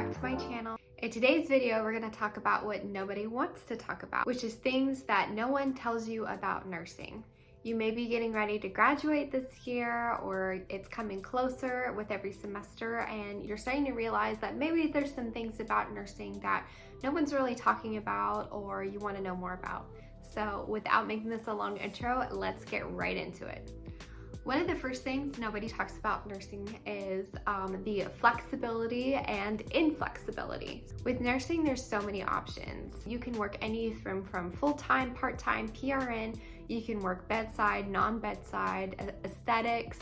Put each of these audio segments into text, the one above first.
back to my channel. In today's video, we're going to talk about what nobody wants to talk about, which is things that no one tells you about nursing. You may be getting ready to graduate this year, or it's coming closer with every semester, and you're starting to realize that maybe there's some things about nursing that no one's really talking about or you want to know more about. So without making this a long intro, let's get right into it. One of the first things nobody talks about nursing is the flexibility and inflexibility. With nursing, there's so many options. You can work anything from full-time, part-time, PRN. You can work bedside, non-bedside, aesthetics,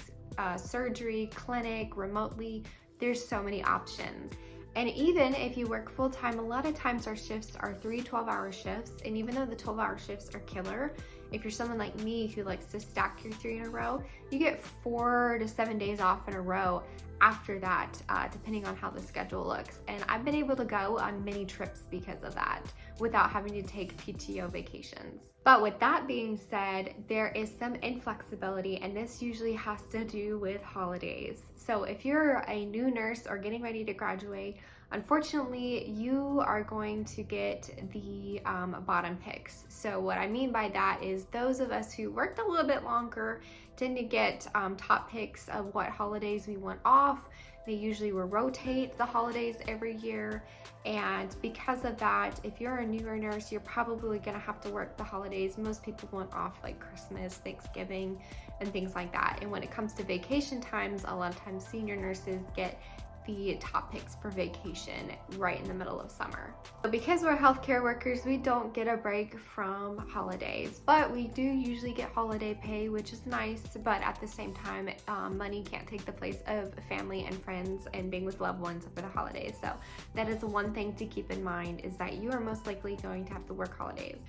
surgery, clinic, remotely. There's so many options. And even if you work full-time, a lot of times our shifts are 3 12-hour shifts. And even though the 12-hour shifts are killer, if you're someone like me who likes to stack your 3 in a row, you get 4 to 7 days off in a row after that, depending on how the schedule looks. And I've been able to go on many trips because of that without having to take PTO vacations. But with that being said, there is some inflexibility, and this usually has to do with holidays. So if you're a new nurse or getting ready to graduate, unfortunately, you are going to get the bottom picks. So what I mean by that is those of us who worked a little bit longer tend to get top picks of what holidays we want off. They usually will rotate the holidays every year. And because of that, if you're a newer nurse, you're probably gonna have to work the holidays. Most people want off like Christmas, Thanksgiving, and things like that. And when it comes to vacation times, a lot of times senior nurses get the top picks for vacation right in the middle of summer. So because we're healthcare workers, we don't get a break from holidays, but we do usually get holiday pay, which is nice. But at the same time, money can't take the place of family and friends and being with loved ones for the holidays. So that is one thing to keep in mind, is that you are most likely going to have to work holidays.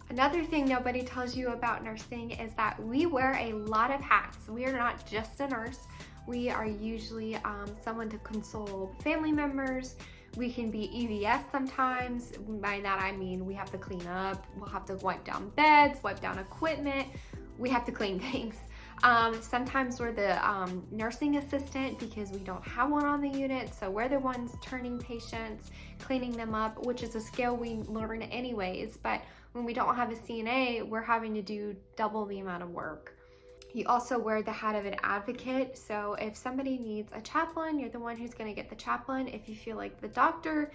Another thing nobody tells you about nursing is that we wear a lot of hats. We are not just a nurse. We are usually someone to console family members. We can be EVS sometimes. By that I mean we have to clean up, we'll have to wipe down beds, wipe down equipment. We have to clean things. Sometimes we're the nursing assistant because we don't have one on the unit, so we're the ones turning patients, cleaning them up, which is a skill we learn anyways, but when we don't have a CNA, we're having to do double the amount of work. You also wear the hat of an advocate, so if somebody needs a chaplain, you're the one who's going to get the chaplain. If you feel like the doctor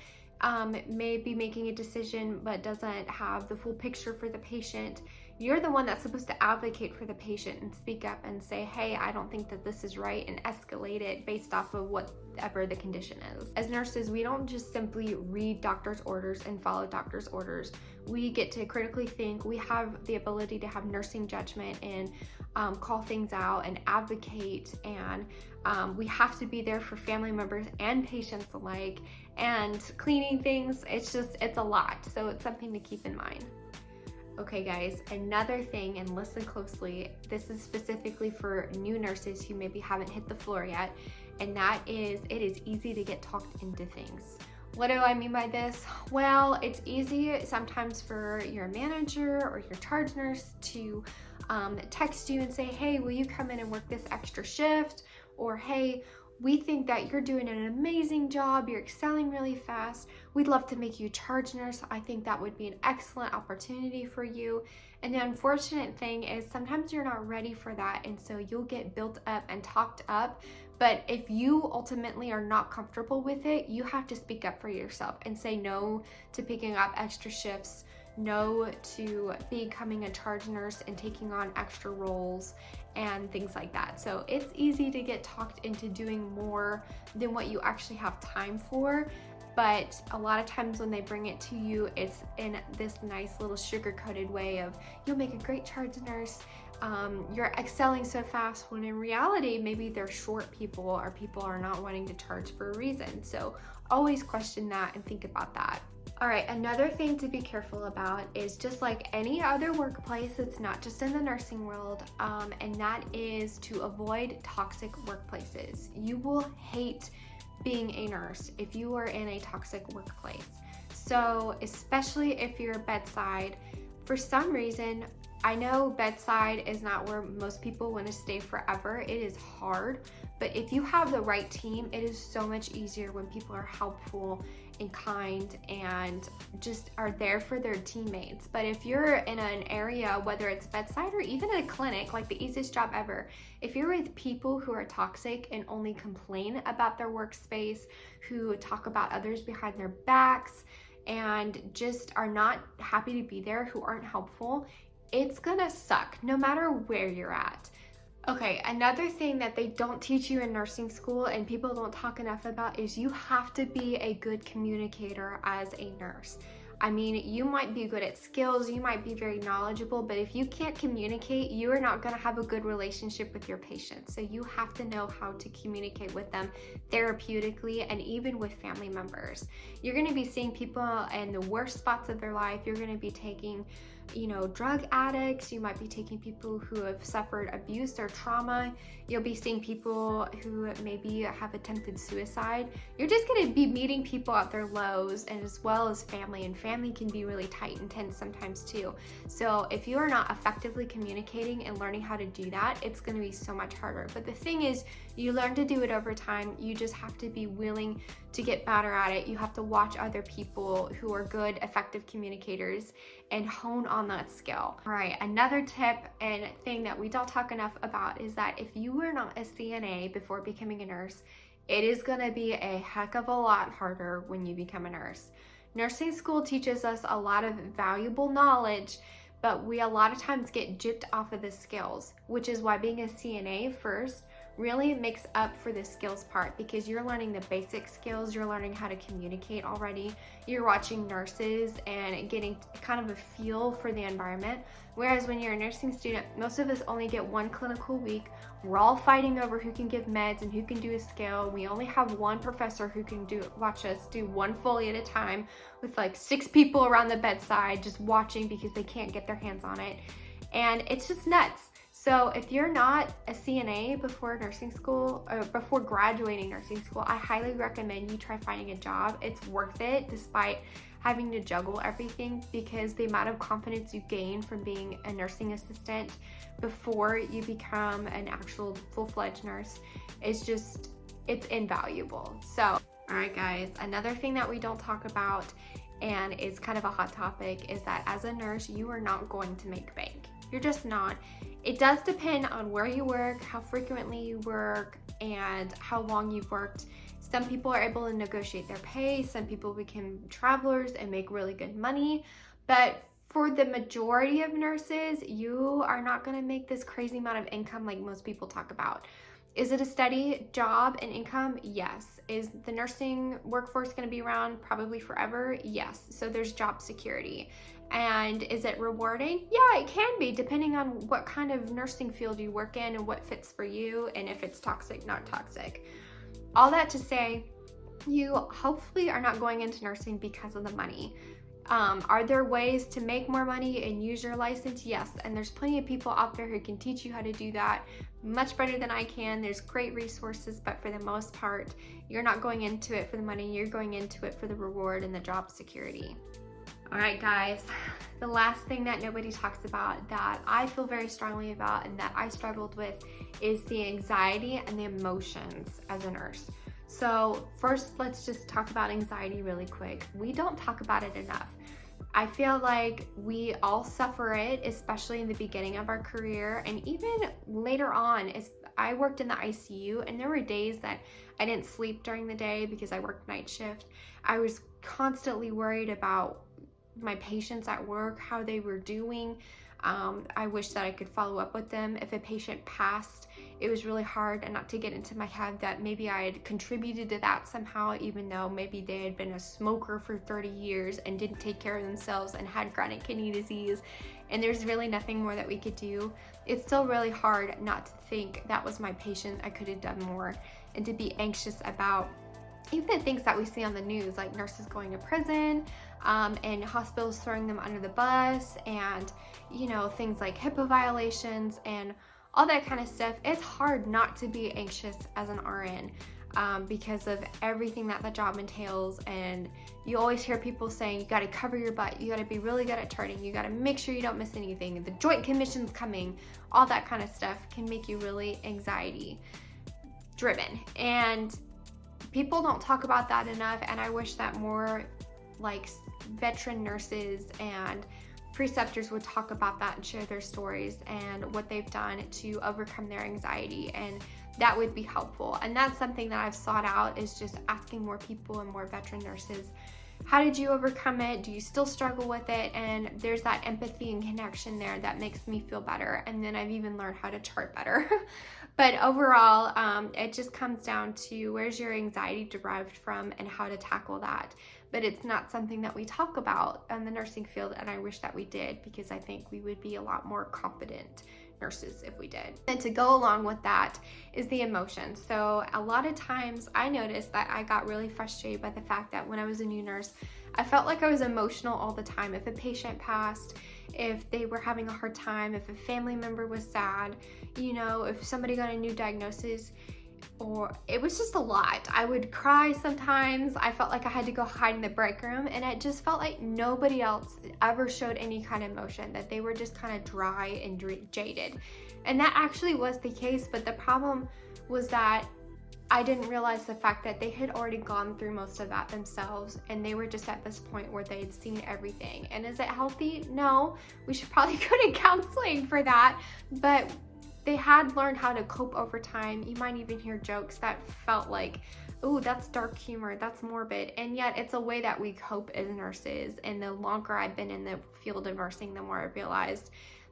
may be making a decision but doesn't have the full picture for the patient, you're the one that's supposed to advocate for the patient and speak up and say, hey, I don't think that this is right, and escalate it based off of whatever the condition is. As nurses, we don't just simply read doctor's orders and follow doctor's orders. We get to critically think. We have the ability to have nursing judgment and call things out and advocate, and we have to be there for family members and patients alike, and cleaning things, it's a lot. So it's something to keep in mind. Okay guys, another thing, and listen closely, this is specifically for new nurses who maybe haven't hit the floor yet, and that is, it is easy to get talked into things. What do I mean by this? Well, it's easy sometimes for your manager or your charge nurse to text you and say, hey, will you come in and work this extra shift? Or, hey, we think that you're doing an amazing job, you're excelling really fast, we'd love to make you charge nurse. I think that would be an excellent opportunity for you. And the unfortunate thing is sometimes you're not ready for that, and so you'll get built up and talked up. But if you ultimately are not comfortable with it, you have to speak up for yourself and say no to picking up extra shifts, no to becoming a charge nurse and taking on extra roles and things like that. So it's easy to get talked into doing more than what you actually have time for. But a lot of times when they bring it to you, it's in this nice little sugar-coated way of, you'll make a great charge nurse, you're excelling so fast, when in reality, maybe they're short people or people are not wanting to charge for a reason. So always question that and think about that. All right, another thing to be careful about is, just like any other workplace, it's not just in the nursing world, and that is to avoid toxic workplaces. You will hate being a nurse if you are in a toxic workplace. So especially if you're bedside, for some reason, I know bedside is not where most people want to stay forever. It is hard, but if you have the right team, it is so much easier when people are helpful and kind and just are there for their teammates. But if you're in an area, whether it's bedside or even in a clinic, like the easiest job ever, if you're with people who are toxic and only complain about their workspace, who talk about others behind their backs, and just are not happy to be there, who aren't helpful, it's gonna suck no matter where you're at. Okay, another thing that they don't teach you in nursing school and people don't talk enough about is you have to be a good communicator as a nurse. I mean, you might be good at skills, you might be very knowledgeable, but if you can't communicate, you are not gonna have a good relationship with your patients. So you have to know how to communicate with them therapeutically and even with family members. You're gonna be seeing people in the worst spots of their life. You're gonna be taking, drug addicts. You might be taking people who have suffered abuse or trauma. You'll be seeing people who maybe have attempted suicide. You're just gonna be meeting people at their lows, and as well as family, and family can be really tight and tense sometimes too. So if you are not effectively communicating and learning how to do that, it's gonna be so much harder. But the thing is, you learn to do it over time. You just have to be willing to get better at it. You have to watch other people who are good, effective communicators and hone on that skill. All right, another tip and thing that we don't talk enough about is that if you were not a CNA before becoming a nurse, it is gonna be a heck of a lot harder when you become a nurse. Nursing school teaches us a lot of valuable knowledge, but we a lot of times get gypped off of the skills, which is why being a CNA first really makes up for the skills part, because you're learning the basic skills, you're learning how to communicate already, you're watching nurses and getting kind of a feel for the environment. Whereas when you're a nursing student, most of us only get one clinical week. We're all fighting over who can give meds and who can do a scale. We only have one professor who can watch us do one Foley at a time, with like 6 people around the bedside just watching because they can't get their hands on it. And it's just nuts. So if you're not a CNA before nursing school or before graduating nursing school, I highly recommend you try finding a job. It's worth it despite having to juggle everything, because the amount of confidence you gain from being a nursing assistant before you become an actual full-fledged nurse is just, it's invaluable. So, all right guys, another thing that we don't talk about and is kind of a hot topic is that as a nurse, you are not going to make bank. You're just not. It does depend on where you work, how frequently you work, and how long you've worked. Some people are able to negotiate their pay. Some people become travelers and make really good money. But for the majority of nurses, you are not going to make this crazy amount of income like most people talk about. Is it a steady job and income? Yes. Is the nursing workforce going to be around probably forever? Yes. So there's job security. And is it rewarding? Yeah, it can be, depending on what kind of nursing field you work in and what fits for you, and if it's toxic, not toxic. All that to say, you hopefully are not going into nursing because of the money. Are there ways to make more money and use your license? Yes, and there's plenty of people out there who can teach you how to do that much better than I can. There's great resources, but for the most part, you're not going into it for the money. You're going into it for the reward and the job security. All right, guys, the last thing that nobody talks about that I feel very strongly about and that I struggled with is the anxiety and the emotions as a nurse. So first, let's just talk about anxiety really quick. We don't talk about it enough. I feel like we all suffer it, especially in the beginning of our career, and even later on. I worked in the ICU, and there were days that I didn't sleep during the day because I worked night shift. I was constantly worried about my patients at work, how they were doing. I wish that I could follow up with them. If a patient passed, it was really hard and not to get into my head that maybe I had contributed to that somehow, even though maybe they had been a smoker for 30 years and didn't take care of themselves and had chronic kidney disease, and there's really nothing more that we could do. It's still really hard not to think that was my patient, I could have done more, and to be anxious about even the things that we see on the news, like nurses going to prison, and hospitals throwing them under the bus, and things like HIPAA violations and all that kind of stuff. It's hard not to be anxious as an RN. because of everything that the job entails. And you always hear people saying, you got to cover your butt, you got to be really good at charting, you got to make sure you don't miss anything, the joint commission's coming, all that kind of stuff can make you really anxiety driven. And people don't talk about that enough, and I wish that more like veteran nurses and preceptors would talk about that and share their stories and what they've done to overcome their anxiety, and that would be helpful. And that's something that I've sought out, is just asking more people and more veteran nurses, how did you overcome it? Do you still struggle with it? And there's that empathy and connection there that makes me feel better. And then I've even learned how to chart better. But overall, it just comes down to where's your anxiety derived from and how to tackle that. But it's not something that we talk about in the nursing field, and I wish that we did, because I think we would be a lot more competent nurses if we did. And to go along with that is the emotions. So a lot of times I noticed that I got really frustrated by the fact that when I was a new nurse, I felt like I was emotional all the time. If a patient passed, if they were having a hard time, if a family member was sad, you know, if somebody got a new diagnosis, or it was just a lot. I would cry sometimes. I felt like I had to go hide in the break room, and it just felt like nobody else ever showed any kind of emotion, that they were just kind of dry and jaded. And that actually was the case, but the problem was that I didn't realize the fact that they had already gone through most of that themselves, and they were just at this point where they had seen everything. And is it healthy? No. We should probably go to counseling for that, but they had learned how to cope over time. You might even hear jokes that felt like, oh, that's dark humor, that's morbid. And yet it's a way that we cope as nurses. And the longer I've been in the field of nursing, the more I realized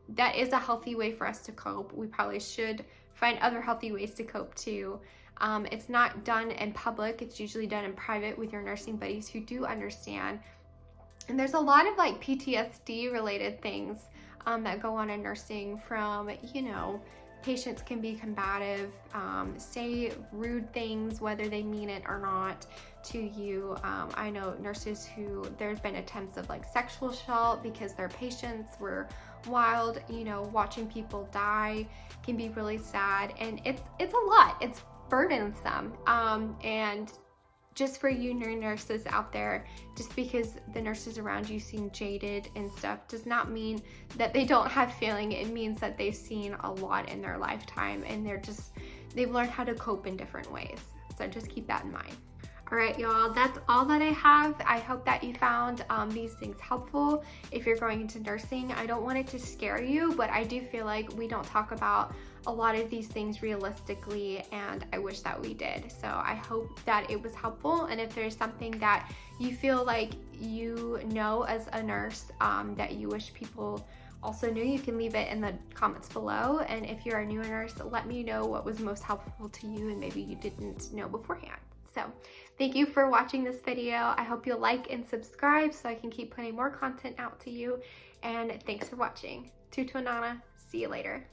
that is a healthy way for us to cope. We probably should find other healthy ways to cope too. It's not done in public, it's usually done in private with your nursing buddies who do understand. And there's a lot of like PTSD related things that go on in nursing, from, you know, patients can be combative, say rude things, whether they mean it or not, to you. I know nurses who, there's been attempts of like sexual assault because their patients were wild. You know, watching people die can be really sad, and it's a lot. It's burdensome. And just for you new nurses out there, just because the nurses around you seem jaded and stuff does not mean that they don't have feeling. It means that they've seen a lot in their lifetime, and they've learned how to cope in different ways. So just keep that in mind. All right, y'all, that's all that I have. I hope that you found these things helpful if you're going into nursing. I don't want it to scare you, but I do feel like we don't talk about a lot of these things realistically, and I wish that we did. So I hope that it was helpful. And if there's something that you feel like you know as a nurse that you wish people also knew, you can leave it in the comments below. And if you're a newer nurse, let me know what was most helpful to you and maybe you didn't know beforehand. So thank you for watching this video. I hope you'll like and subscribe so I can keep putting more content out to you. And thanks for watching. Tutuanana. See you later.